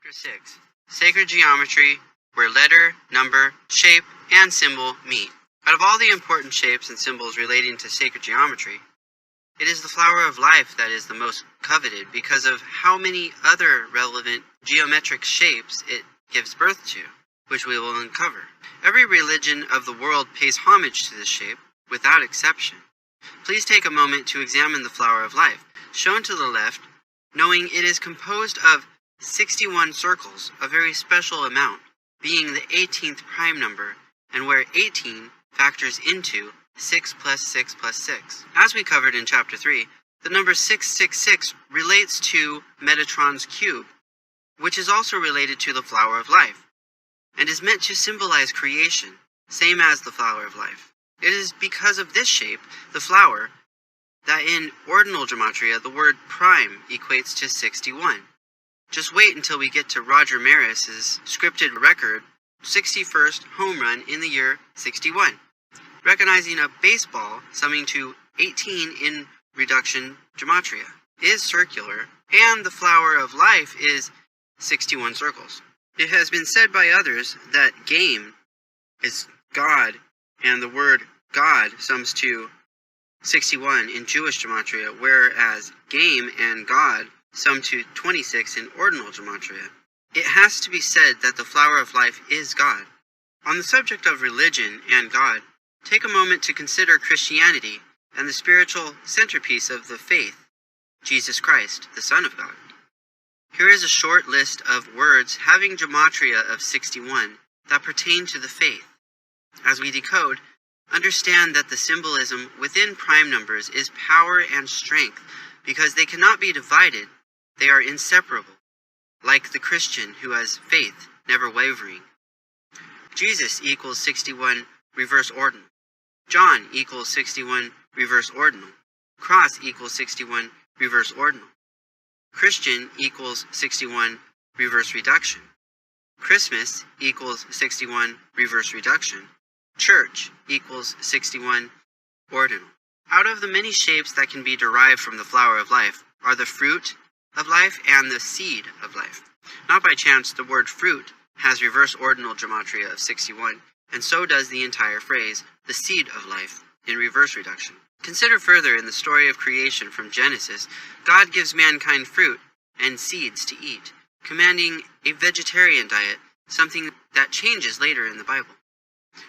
Chapter 6. Sacred Geometry, where letter, number, shape, and symbol meet. Out of all the important shapes and symbols relating to sacred geometry, it is the flower of life that is the most coveted because of how many other relevant geometric shapes it gives birth to, which we will uncover. Every religion of the world pays homage to this shape, without exception. Please take a moment to examine the flower of life, shown to the left, knowing it is composed of 61 circles, a very special amount, being the 18th prime number, and where 18 factors into 6 plus 6 plus 6. As we covered in Chapter 3, the number 666 relates to Metatron's cube, which is also related to the flower of life, and is meant to symbolize creation, same as the flower of life. It is because of this shape, the flower, that in ordinal gematria the word prime equates to 61. Just wait until we get to Roger Maris's scripted record 61st home run in the year 61, recognizing a baseball summing to 18 in reduction gematria is circular, and the flower of life is 61 circles. It has been said by others that game is God, and the word God sums to 61 in Jewish gematria, whereas game and God sum to 26 in ordinal gematria. It has to be said that the flower of life is God. On the subject of religion and God, take a moment to consider Christianity and the spiritual centerpiece of the faith, Jesus Christ, the Son of God. Here is a short list of words having gematria of 61 that pertain to the faith. As we decode, understand that the symbolism within prime numbers is power and strength because they cannot be divided. They are inseparable, like the Christian who has faith, never wavering. Jesus equals 61 reverse ordinal. John equals 61 reverse ordinal. Cross equals 61 reverse ordinal. Christian equals 61 reverse reduction. Christmas equals 61 reverse reduction. Church equals 61 ordinal. Out of the many shapes that can be derived from the flower of life are the fruit of life and the seed of life. Not by chance, the word fruit has reverse ordinal gematria of 61, and so does the entire phrase, the seed of life, in reverse reduction. Consider further in the story of creation from Genesis, God gives mankind fruit and seeds to eat, commanding a vegetarian diet, something that changes later in the Bible.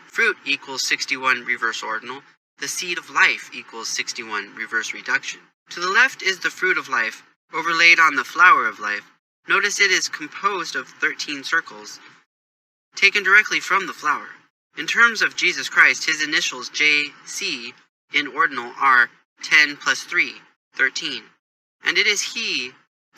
Fruit equals 61 reverse ordinal, the seed of life equals 61 reverse reduction. To the left is the fruit of life, overlaid on the flower of life. Notice it is composed of 13 circles, taken directly from the flower. In terms of Jesus Christ, his initials JC in ordinal are 10 plus 3, 13. And it is he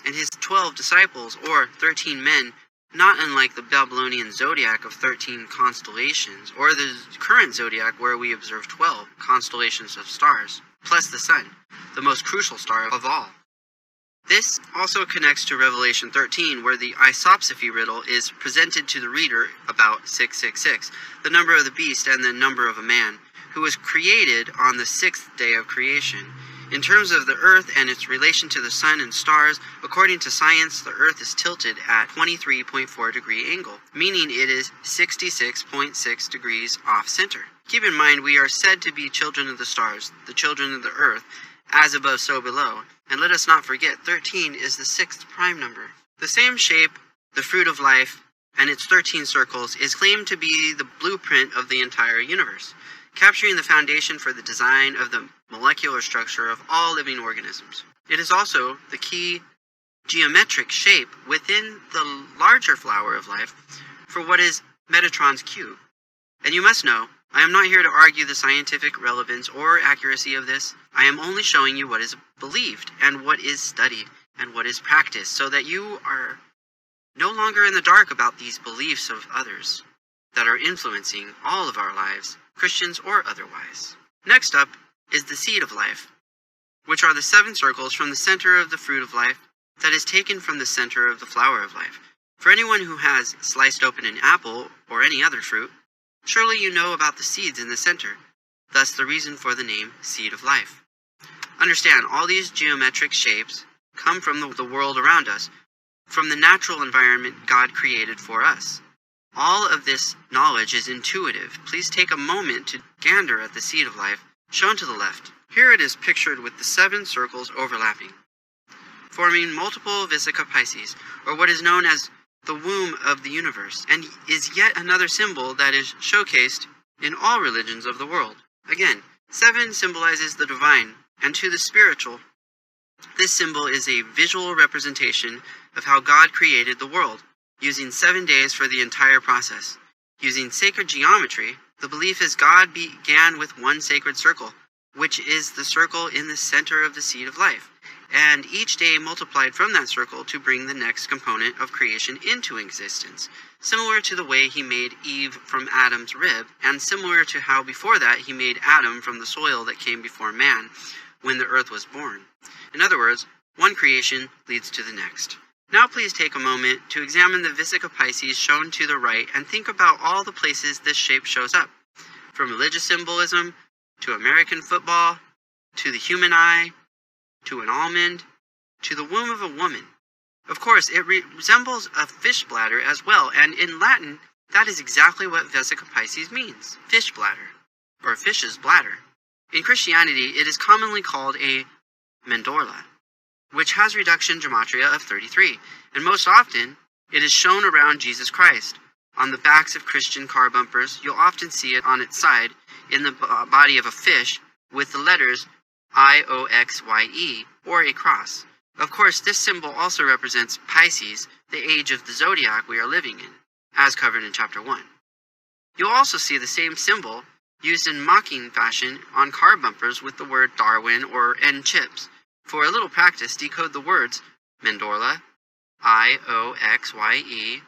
and his 12 disciples, or 13 men, not unlike the Babylonian zodiac of 13 constellations, or the current zodiac where we observe 12 constellations of stars, plus the sun, the most crucial star of all. This also connects to Revelation 13, where the Isopsephy riddle is presented to the reader about 666, the number of the beast and the number of a man, who was created on the sixth day of creation. In terms of the earth and its relation to the sun and stars, according to science, the earth is tilted at 23.4 degree angle, meaning it is 66.6 degrees off center. Keep in mind we are said to be children of the stars, the children of the earth, as above so below, and let us not forget 13 is the sixth prime number. The same shape, the fruit of life, and its 13 circles is claimed to be the blueprint of the entire universe, capturing the foundation for the design of the molecular structure of all living organisms. It is also the key geometric shape within the larger flower of life for what is Metatron's cube. And you must know, I am not here to argue the scientific relevance or accuracy of this. I am only showing you what is believed and what is studied and what is practiced, so that you are no longer in the dark about these beliefs of others that are influencing all of our lives, Christians or otherwise. Next up is the seed of life, which are the 7 circles from the center of the fruit of life that is taken from the center of the flower of life. For anyone who has sliced open an apple or any other fruit, surely you know about the seeds in the center, thus the reason for the name seed of life. Understand, all these geometric shapes come from the world around us, from the natural environment God created for us. All of this knowledge is intuitive. Please take a moment to gander at the seed of life, shown to the left. Here it is pictured with the 7 circles overlapping, forming multiple Vesica Pisces, or what is known as the womb of the universe, and is yet another symbol that is showcased in all religions of the world. Again, 7 symbolizes the divine, and to the spiritual, this symbol is a visual representation of how God created the world, using 7 days for the entire process. Using sacred geometry, the belief is God began with one sacred circle, which is the circle in the center of the seed of life, and each day multiplied from that circle to bring the next component of creation into existence, similar to the way he made Eve from Adam's rib, and similar to how before that he made Adam from the soil that came before man when the earth was born. In other words, one creation leads to the next. Now please take a moment to examine the Vesica Pisces shown to the right and think about all the places this shape shows up, from religious symbolism, to American football, to the human eye, to an almond, to the womb of a woman. Of course, it resembles a fish bladder as well, and in Latin, that is exactly what Vesica Pisces means, fish bladder, or fish's bladder. In Christianity, it is commonly called a mandorla, which has reduction gematria of 33, and most often, it is shown around Jesus Christ. On the backs of Christian car bumpers, you'll often see it on its side in the body of a fish with the letters IOXYE, or a cross. Of course, this symbol also represents Pisces, the age of the zodiac we are living in, as covered in Chapter 1. You'll also see the same symbol used in mocking fashion on car bumpers with the word Darwin or N chips. For a little practice, decode the words Mandorla, IOXYE,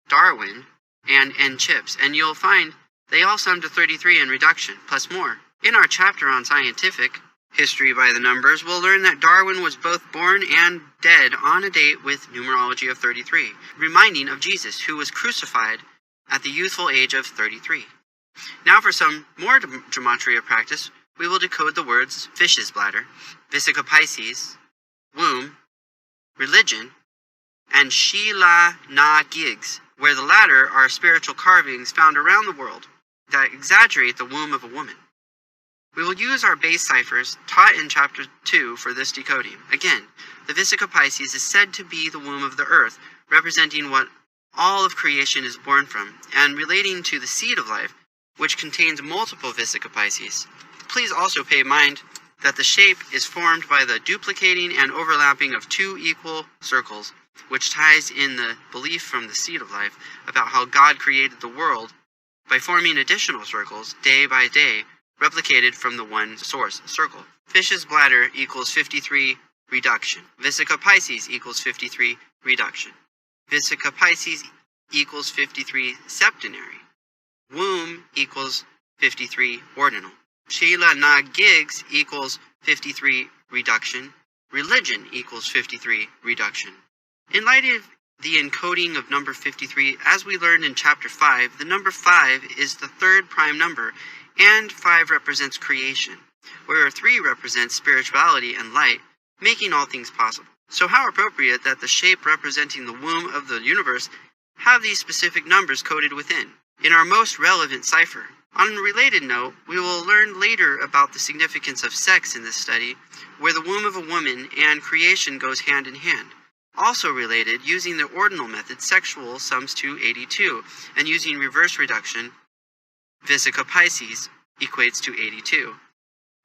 Darwin, and N chips, and you'll find they all sum to 33 in reduction, plus more. In our chapter on scientific history by the numbers, we'll learn that Darwin was both born and dead on a date with numerology of 33, reminding of Jesus, who was crucified at the youthful age of 33. Now for some more gematria practice, we will decode the words fish's bladder, Vesica Pisces, womb, religion, and Sheila Na Gigs, where the latter are spiritual carvings found around the world that exaggerate the womb of a woman. We will use our base ciphers taught in Chapter 2 for this decoding. Again, the Vesica Pisces is said to be the womb of the earth, representing what all of creation is born from, and relating to the seed of life, which contains multiple Vesica Pisces. Please also pay mind that the shape is formed by the duplicating and overlapping of 2 equal circles, which ties in the belief from the seed of life about how God created the world by forming additional circles day by day, replicated from the one source circle. Fish's bladder equals 53 reduction. Vesica Pisces equals 53 reduction. Vesica Pisces equals 53 septenary. Womb equals 53 ordinal. Sheila Na Gigs equals 53 reduction. Religion equals 53 reduction. In light of the encoding of number 53, as we learned in Chapter 5, the number 5 is the 3rd prime number, and 5 represents creation, where 3 represents spirituality and light, making all things possible. So how appropriate that the shape representing the womb of the universe have these specific numbers coded within, in our most relevant cipher. On a related note, we will learn later about the significance of sex in this study, where the womb of a woman and creation goes hand in hand. Also related, using the ordinal method, sexual sums to 82, and using reverse reduction, Vesica Pisces equates to 82.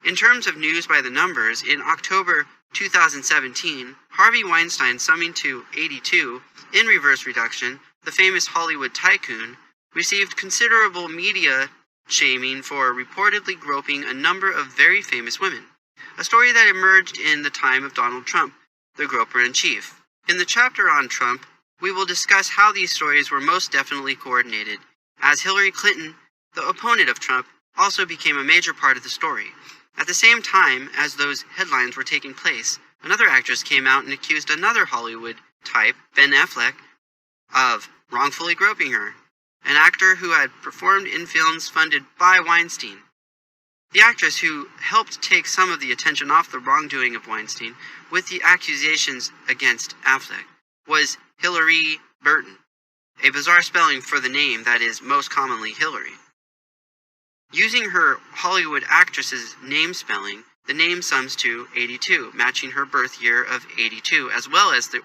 In terms of news by the numbers, in October 2017, Harvey Weinstein, summing to 82 in reverse reduction, the famous Hollywood tycoon, received considerable media shaming for reportedly groping a number of very famous women, a story that emerged in the time of Donald Trump, the groper-in-chief. In the chapter on Trump, we will discuss how these stories were most definitely coordinated, as Hillary Clinton, the opponent of Trump, also became a major part of the story. At the same time as those headlines were taking place, another actress came out and accused another Hollywood type, Ben Affleck, of wrongfully groping her, an actor who had performed in films funded by Weinstein. The actress, who helped take some of the attention off the wrongdoing of Weinstein with the accusations against Affleck, was Hilary Burton, a bizarre spelling for the name that is most commonly Hillary. Using her Hollywood actress's name spelling, the name sums to 82, matching her birth year of 82, as well as the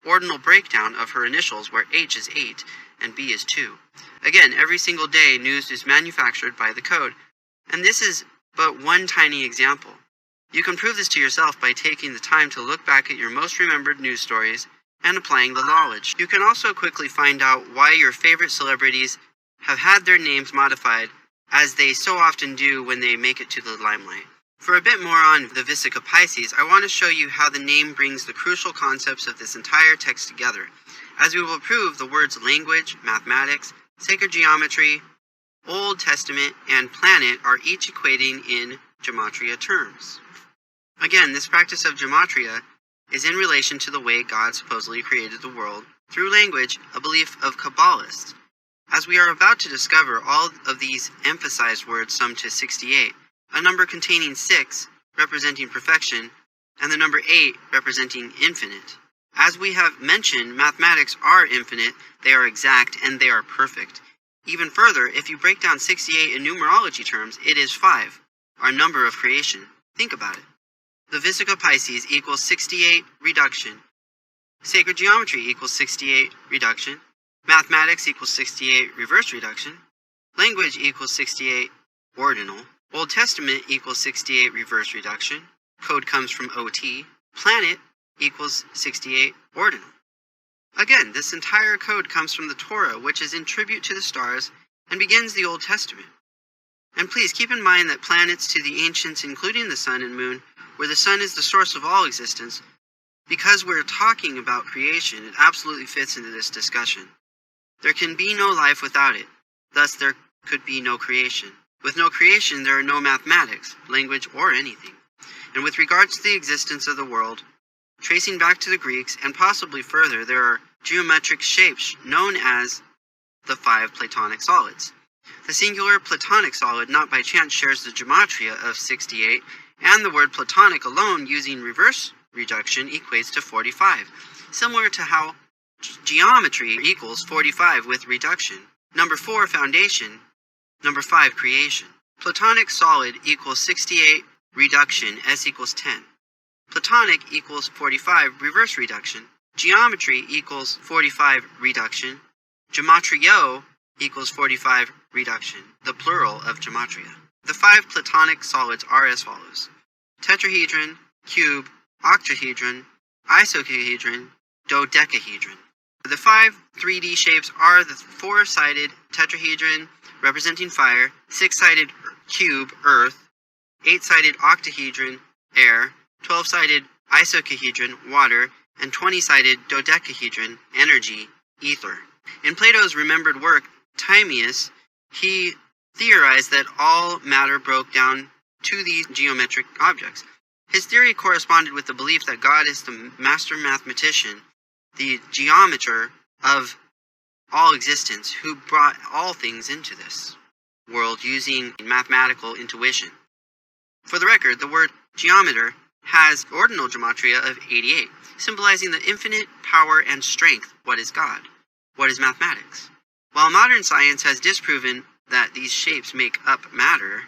ordinal breakdown of her initials where H is 8 and B is 2. Again, every single day news is manufactured by the code, and this is but one tiny example. You can prove this to yourself by taking the time to look back at your most remembered news stories and applying the knowledge. You can also quickly find out why your favorite celebrities have had their names modified, as they so often do when they make it to the limelight. For a bit more on the Vesica Pisces, I want to show you how the name brings the crucial concepts of this entire text together, as we will prove the words language, mathematics, sacred geometry, Old Testament, and planet are each equating in Gematria terms. Again, this practice of Gematria is in relation to the way God supposedly created the world through language, a belief of Kabbalists. As we are about to discover, all of these emphasized words sum to 68, a number containing 6, representing perfection, and the number 8, representing infinite. As we have mentioned, mathematics are infinite, they are exact, and they are perfect. Even further, if you break down 68 in numerology terms, it is 5, our number of creation. Think about it. The Vesica Pisces equals 68 reduction. Sacred geometry equals 68 reduction. Mathematics equals 68 reverse reduction. Language equals 68 ordinal. Old Testament equals 68 reverse reduction. Code comes from OT. Planet equals 68 ordinal. Again, this entire code comes from the Torah, which is in tribute to the stars and begins the Old Testament. And please keep in mind that planets to the ancients, including the sun and moon, where the sun is the source of all existence, because we're talking about creation, it absolutely fits into this discussion. There can be no life without it, thus there could be no creation. With no creation, there are no mathematics, language, or anything. And with regards to the existence of the world, tracing back to the Greeks, and possibly further, there are geometric shapes known as the 5 Platonic solids. The singular Platonic solid not by chance shares the gematria of 68, and the word Platonic alone using reverse reduction equates to 45, similar to how geometry equals 45 with reduction. Number 4, foundation. Number 5, creation. Platonic solid equals 68 reduction, S equals 10. Platonic equals 45 reverse reduction. Geometry equals 45 reduction. Gematrio equals 45 reduction, the plural of gematria. The 5 Platonic solids are as follows: tetrahedron, cube, octahedron, isocahedron, dodecahedron. The 5 3D shapes are the 4-sided tetrahedron representing fire, 6-sided cube, earth, 8-sided octahedron, air, 12-sided isocahedron, water, and 20-sided dodecahedron, energy, ether. In Plato's remembered work, Timaeus, he theorized that all matter broke down to these geometric objects. His theory corresponded with the belief that God is the master mathematician, the geometer of all existence, who brought all things into this world using mathematical intuition. For the record, the word geometer has ordinal gematria of 88, symbolizing the infinite power and strength. What is God? What is mathematics? While modern science has disproven that these shapes make up matter,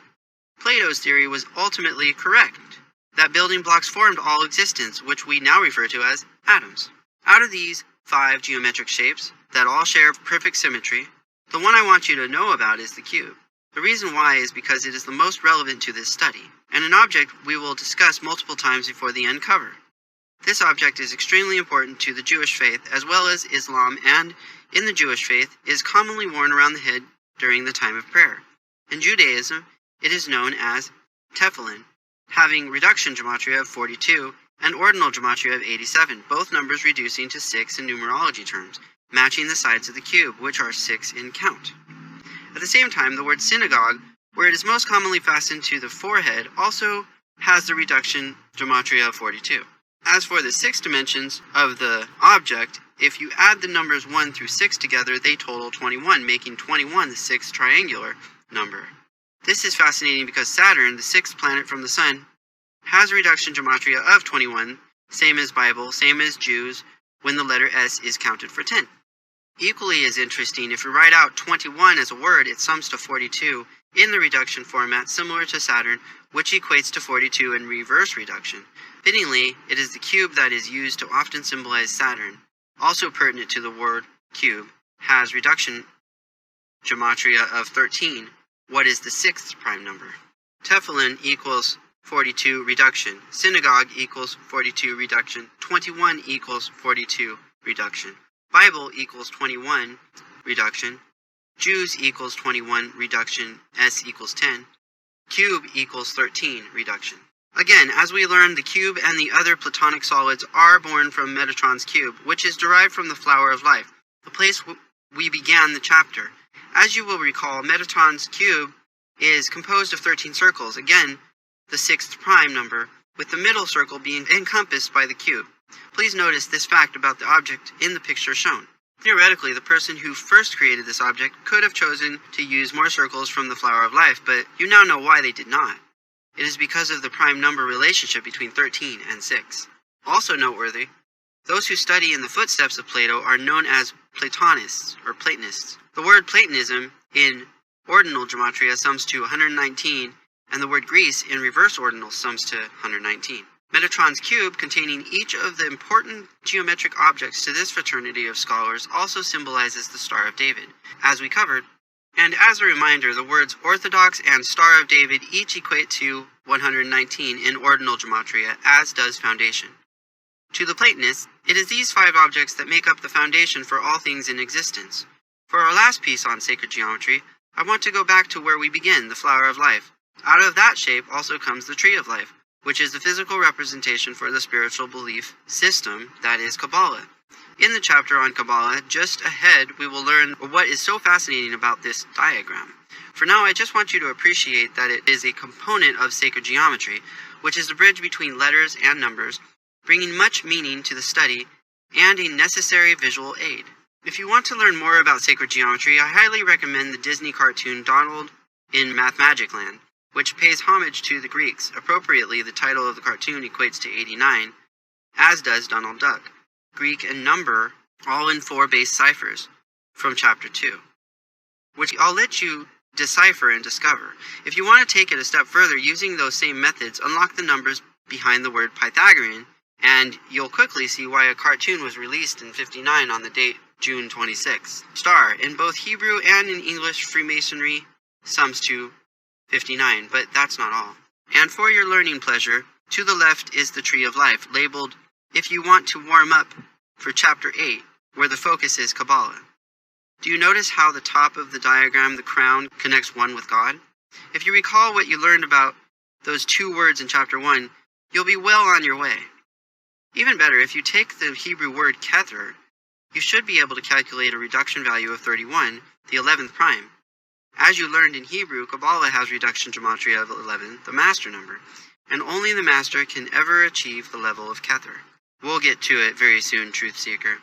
Plato's theory was ultimately correct, that building blocks formed all existence, which we now refer to as atoms. Out of these 5 geometric shapes that all share perfect symmetry, the one I want you to know about is the cube. The reason why is because it is the most relevant to this study, and an object we will discuss multiple times before the end cover. This object is extremely important to the Jewish faith as well as Islam, and in the Jewish faith is commonly worn around the head during the time of prayer. In Judaism, it is known as tefillin, having reduction gematria of 42 and ordinal gematria of 87, both numbers reducing to 6 in numerology terms, matching the sides of the cube, which are 6 in count. At the same time, the word synagogue, where it is most commonly fastened to the forehead, also has the reduction gematria of 42. As for the 6 dimensions of the object, if you add the numbers 1 through 6 together, they total 21, making 21 the 6th triangular number. This is fascinating because Saturn, the 6th planet from the Sun, has a reduction gematria of 21, same as Bible, same as Jews, when the letter S is counted for 10. Equally as interesting, if we write out 21 as a word, it sums to 42 in the reduction format similar to Saturn, which equates to 42 in reverse reduction. Fittingly, it is the cube that is used to often symbolize Saturn. Also pertinent to the word cube, has reduction gematria of 13. What is the sixth prime number? Tefillin equals 42 reduction. Synagogue equals 42 reduction. 21 equals 42 reduction. Bible equals 21 reduction. Jews equals 21 reduction. S equals 10. Cube equals 13 reduction. Again, as we learned, the cube and the other Platonic solids are born from Metatron's cube, which is derived from the flower of life, the place we began the chapter. As you will recall, Metatron's cube is composed of 13 circles, again, the sixth prime number, with the middle circle being encompassed by the cube. Please notice this fact about the object in the picture shown. Theoretically, the person who first created this object could have chosen to use more circles from the flower of life, but you now know why they did not. It is because of the prime number relationship between 13 and 6. Also noteworthy, those who study in the footsteps of Plato are known as Platonists or Platonists. The word Platonism in ordinal gematria sums to 119, and the word Greece in reverse ordinal sums to 119. Metatron's cube, containing each of the important geometric objects to this fraternity of scholars, also symbolizes the Star of David, as we covered. And as a reminder, the words Orthodox and Star of David each equate to 119 in ordinal gematria, as does foundation. To the Platonists, it is these 5 objects that make up the foundation for all things in existence. For our last piece on sacred geometry, I want to go back to where we begin, the flower of life. Out of that shape also comes the tree of life, which is the physical representation for the spiritual belief system that is Kabbalah. In the chapter on Kabbalah, just ahead, we will learn what is so fascinating about this diagram. For now, I just want you to appreciate that it is a component of sacred geometry, which is the bridge between letters and numbers, bringing much meaning to the study and a necessary visual aid. If you want to learn more about sacred geometry, I highly recommend the Disney cartoon Donald in Mathmagic Land, which pays homage to the Greeks. Appropriately, the title of the cartoon equates to 89, as does Donald Duck. Greek and number, all in 4 base ciphers from chapter 2, which I'll let you decipher and discover. If you want to take it a step further, using those same methods, unlock the numbers behind the word Pythagorean, and you'll quickly see why a cartoon was released in 59 on the date June 26. Star, in both Hebrew and in English Freemasonry, sums to 59, but that's not all. And for your learning pleasure, to the left is the tree of life, labeled if you want to warm up for chapter 8, where the focus is Kabbalah. Do you notice how the top of the diagram, the crown, connects one with God? If you recall what you learned about those 2 words in chapter 1, you'll be well on your way. Even better, if you take the Hebrew word kether, you should be able to calculate a reduction value of 31, the 11th prime. As you learned in Hebrew, Kabbalah has reduction gematria of 11, the master number, and only the master can ever achieve the level of kether. We'll get to it very soon, Truth Seeker.